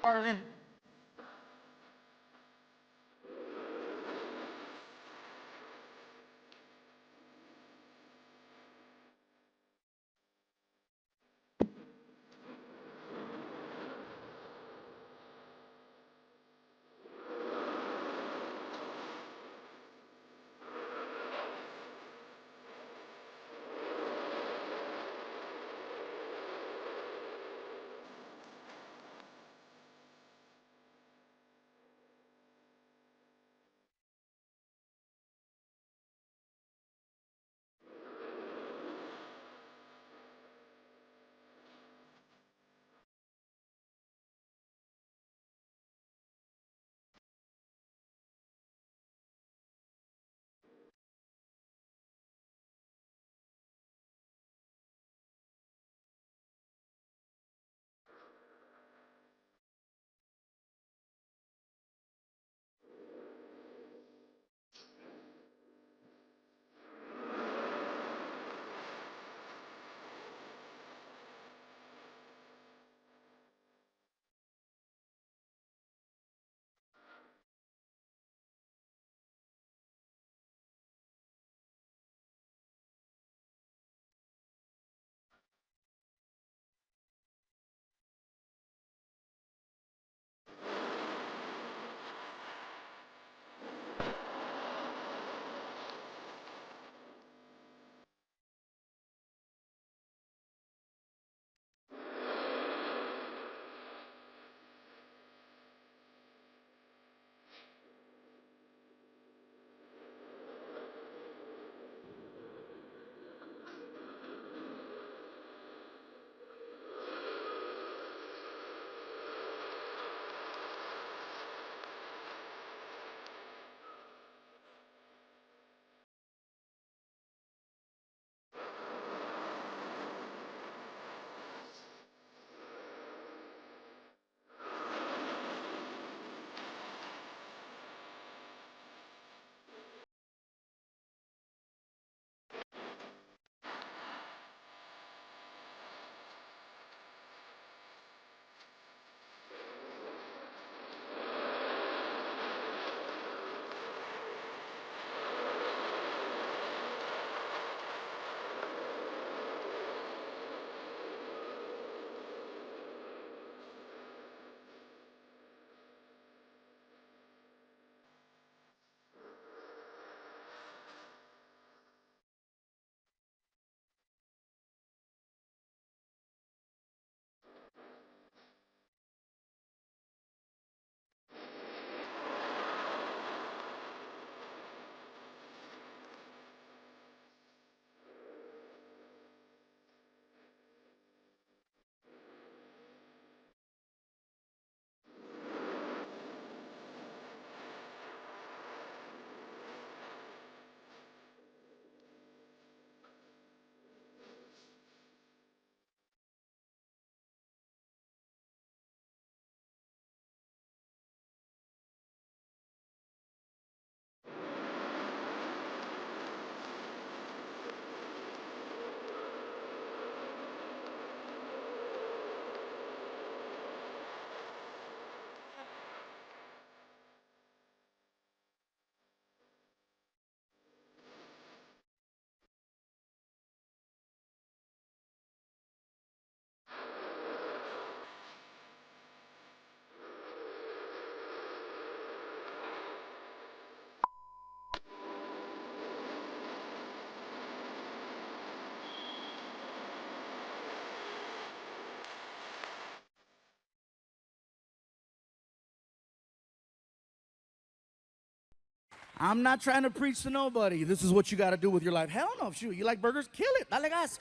Arlen. I'm not trying to preach to nobody. This is what you got to do with your life. Hell no, shoot. You like burgers? Kill it. Dale gas.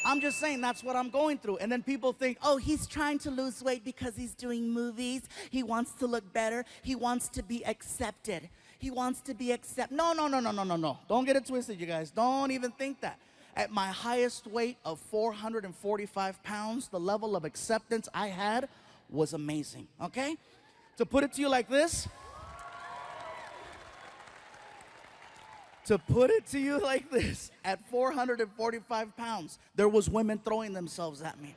I'm just saying that's what I'm going through. And then people think, oh, he's trying to lose weight because he's doing movies. He wants to look better. He wants to be accepted. He wants to be accepted. No, no, no, no, no, no, no. Don't get it twisted, you guys. Don't even think that. At my highest weight of 445 pounds, the level of acceptance I had was amazing, okay? To put it to you like this, at 445 pounds, there was women throwing themselves at me.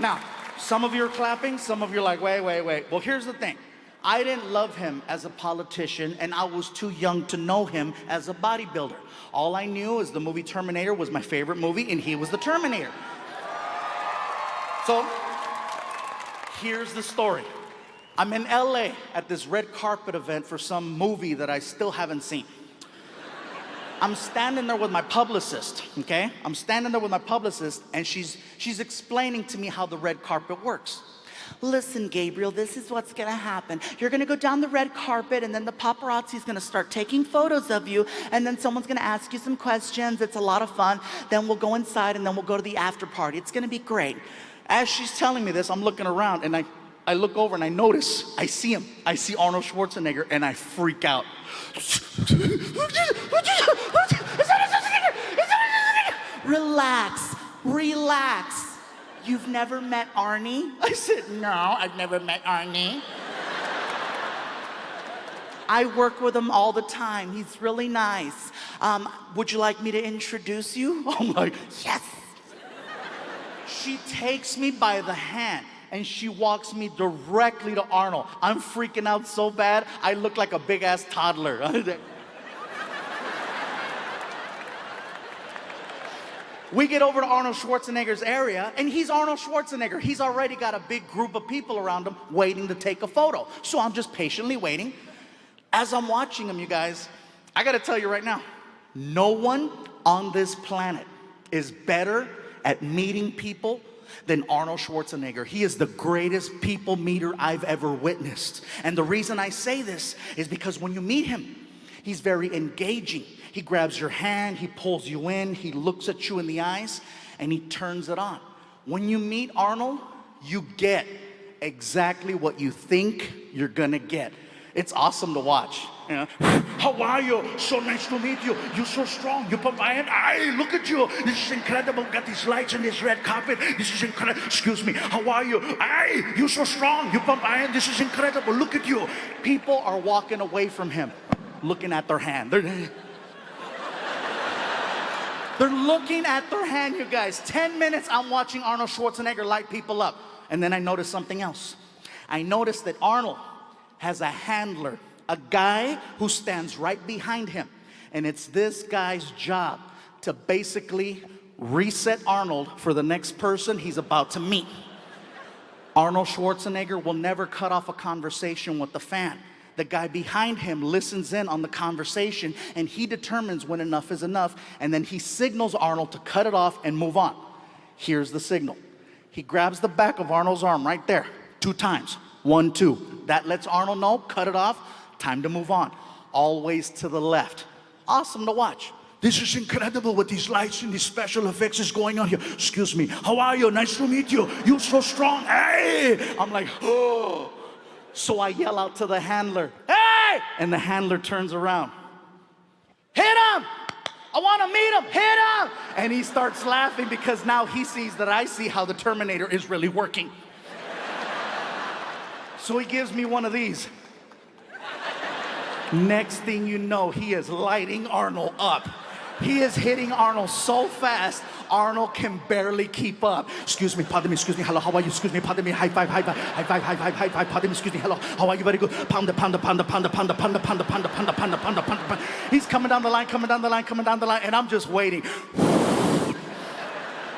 Now, some of you are clapping, some of you are like, wait. Well, here's the thing. I didn't love him as a politician, and I was too young to know him as a bodybuilder. All I knew is the movie Terminator was my favorite movie, and he was the Terminator. So, here's the story. I'm in LA at this red carpet event for some movie that I still haven't seen. I'm standing there with my publicist, okay? I'm standing there with my publicist, and she's explaining to me how the red carpet works. Listen, Gabriel, this is what's gonna happen. You're gonna go down the red carpet, and then the paparazzi's gonna start taking photos of you, and then someone's gonna ask you some questions. It's a lot of fun. Then we'll go inside, and then we'll go to the after party. It's gonna be great. As she's telling me this, I'm looking around, and I look over, and I notice, I see him. I see Arnold Schwarzenegger, and I freak out. Relax. You've never met Arnie? I said, no, I've never met Arnie. I work with him all the time. He's really nice. Would you like me to introduce you? I'm like, yes. She takes me by the hand, and she walks me directly to Arnold. I'm freaking out so bad, I look like a big-ass toddler. We get over to Arnold Schwarzenegger's area, and he's Arnold Schwarzenegger. He's already got a big group of people around him waiting to take a photo. So I'm just patiently waiting. As I'm watching him, you guys, I gotta tell you right now, no one on this planet is better at meeting people than Arnold Schwarzenegger. He is the greatest people meter I've ever witnessed. And the reason I say this is because when you meet him, he's very engaging. He grabs your hand, he pulls you in, he looks at you in the eyes, and he turns it on. When you meet Arnold, you get exactly what you think you're gonna get. It's awesome to watch. You know? How are you? So nice to meet you. You're so strong. You put my hand. Hey, look at you. This is incredible. Got these lights and this red carpet. This is incredible. Excuse me. How are you? Hey, you're so strong. You put my hand. This is incredible. Look at you. People are walking away from him, looking at their hand. They're looking at their hand, you guys. 10 minutes, I'm watching Arnold Schwarzenegger light people up. And then I noticed something else. I noticed that Arnold has a handler, a guy who stands right behind him. And it's this guy's job to basically reset Arnold for the next person he's about to meet. Arnold Schwarzenegger will never cut off a conversation with the fan. The guy behind him listens in on the conversation, and he determines when enough is enough, and then he signals Arnold to cut it off and move on. Here's the signal. He grabs the back of Arnold's arm right there, 2 times. 1, 2. That lets Arnold know, cut it off, time to move on. Always to the left. Awesome to watch. This is incredible what these lights and these special effects is going on here. Excuse me, how are you? Nice to meet you. You're so strong. Hey! I'm like, oh. So I yell out to the handler, hey! And the handler turns around. Hit him! I want to meet him. Hit him! And he starts laughing because now he sees that I see how the Terminator is really working. So he gives me one of these. Next thing you know, he is lighting Arnold up. He is hitting Arnold so fast, Arnold can barely keep up. Excuse me, pardon me, excuse me, hello, how are you? Excuse me, pardon me, high five, high five, high five, high five, high five, pardon me, excuse me, hello, how are you? Very good. Pound, pound, pound, pound, pound, pound, pound, pound, pound, pound, pound, pound. He's coming down the line, coming down the line, coming down the line, and I'm just waiting.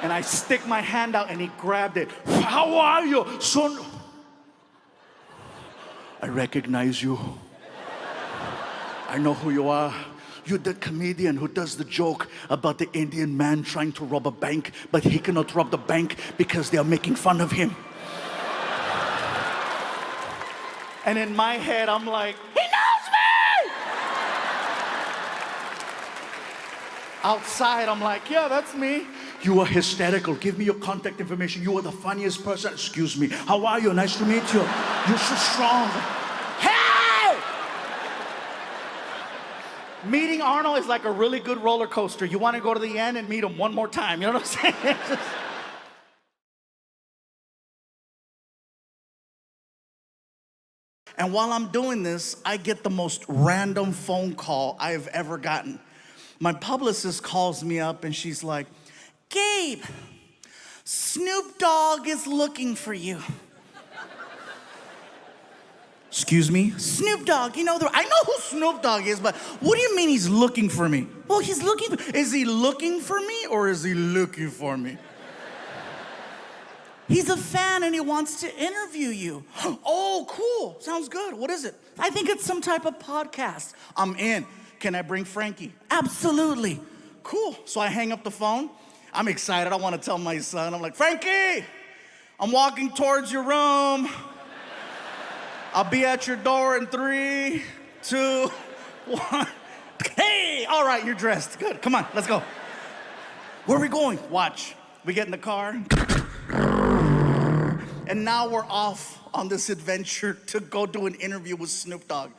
And I stick my hand out, and he grabbed it. How are you, son? I recognize you. I know who you are. You're the comedian who does the joke about the Indian man trying to rob a bank, but he cannot rob the bank because they are making fun of him. And in my head, I'm like, he knows me! Outside, I'm like, yeah, that's me. You are hysterical. Give me your contact information. You are the funniest person. Excuse me. How are you? Nice to meet you. You're so strong. Meeting Arnold is like a really good roller coaster. You want to go to the end and meet him one more time. You know what I'm saying? And while I'm doing this, I get the most random phone call I've ever gotten. My publicist calls me up and she's like, Gabe, Snoop Dogg is looking for you. Excuse me? Snoop Dogg, you know, I know who Snoop Dogg is, but what do you mean he's looking for me? well, he's looking for, Is he looking for me or is he looking for me? he's a fan and he wants to interview you. Oh, cool. Sounds good. What is it? I think it's some type of podcast. I'm in. Can I bring Frankie? Absolutely. Cool. So I hang up the phone. I'm excited. I want to tell my son. I'm like, Frankie, I'm walking towards your room. I'll be at your door in 3, 2, 1. Hey, all right, you're dressed. Good. Come on, let's go. Where are we going? Watch. We get in the car. And now we're off on this adventure to go do an interview with Snoop Dogg.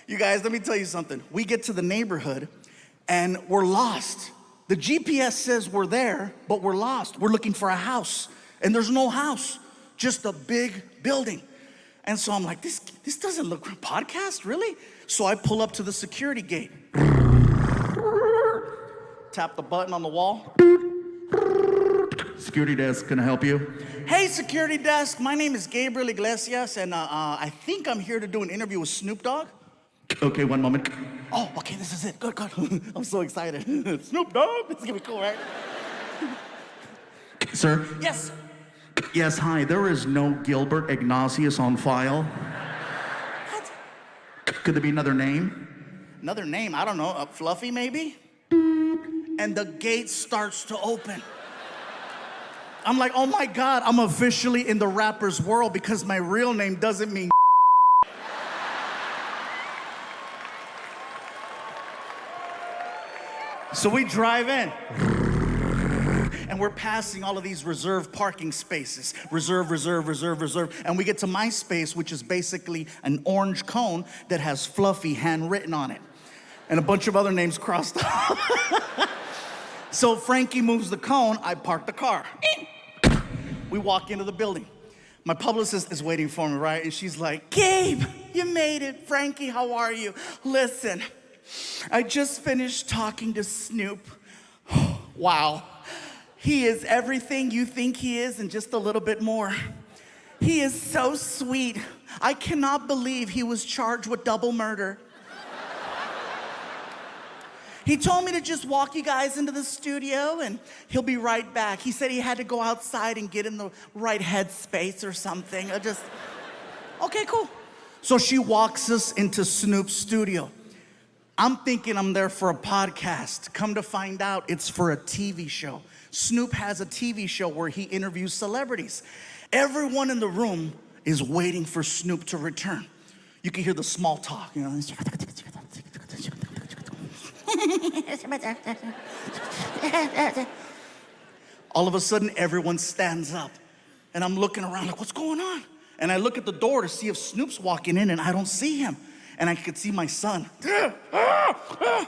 You guys, let me tell you something. We get to the neighborhood and we're lost. The GPS says we're there, but we're lost. We're looking for a house and there's no house, just a big building. And so I'm like, this doesn't look like a podcast, really? So I pull up to the security gate. Tap the button on the wall. Security desk, can I help you? Hey, security desk, my name is Gabriel Iglesias, and I think I'm here to do an interview with Snoop Dogg. Okay, one moment. Oh, okay, this is it. Good, good. I'm so excited. Snoop Dogg? This is gonna be cool, right? Sir? Yes. Yes, hi. There is no Gilbert Agnosius on file. What? Could there be another name? Another name? I don't know. Fluffy, maybe? And the gate starts to open. I'm like, oh my God, I'm officially in the rapper's world because my real name doesn't mean So we drive in. And we're passing all of these reserved parking spaces. Reserve, reserve, reserve, reserve. And we get to my space, which is basically an orange cone that has Fluffy handwritten on it. And a bunch of other names crossed off. So Frankie moves the cone, I park the car. We walk into the building. My publicist is waiting for me, right? And she's like, Gabe, you made it. Frankie, how are you? Listen, I just finished talking to Snoop. Wow. He is everything you think he is and just a little bit more. He is so sweet. I cannot believe he was charged with double murder. He told me to just walk you guys into the studio and he'll be right back. He said he had to go outside and get in the right headspace or something. Okay, cool. So she walks us into Snoop's studio. I'm thinking I'm there for a podcast. Come to find out, it's for a TV show. Snoop has a TV show where he interviews celebrities. Everyone in the room is waiting for Snoop to return. You can hear the small talk, you know. All of a sudden, everyone stands up. And I'm looking around like, what's going on? And I look at the door to see if Snoop's walking in, and I don't see him. And I could see my son. I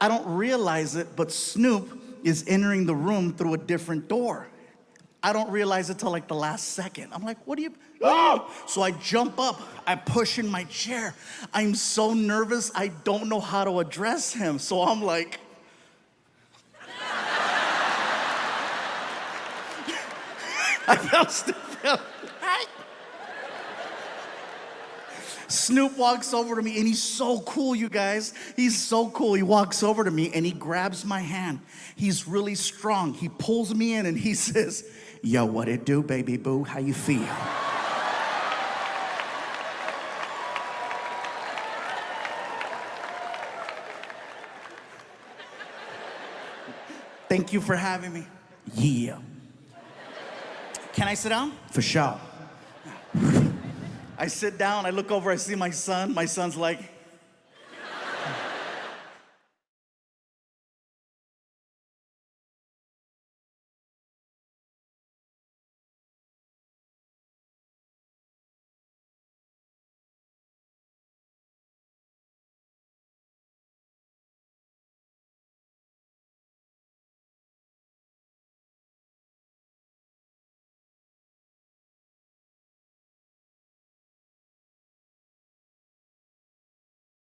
don't realize it, but Snoop is entering the room through a different door. I don't realize it till like the last second. I'm like, what are you? Oh! So I jump up, I push in my chair. I'm so nervous, I don't know how to address him. So I'm like, I felt stupid. Snoop walks over to me and he's so cool, you guys. He's so cool. He walks over to me and he grabs my hand. He's really strong. He pulls me in and he says, yo, what it do, baby boo? How you feel? Thank you for having me. Yeah. Can I sit down? For sure. I sit down, I look over, I see my son. My son's like,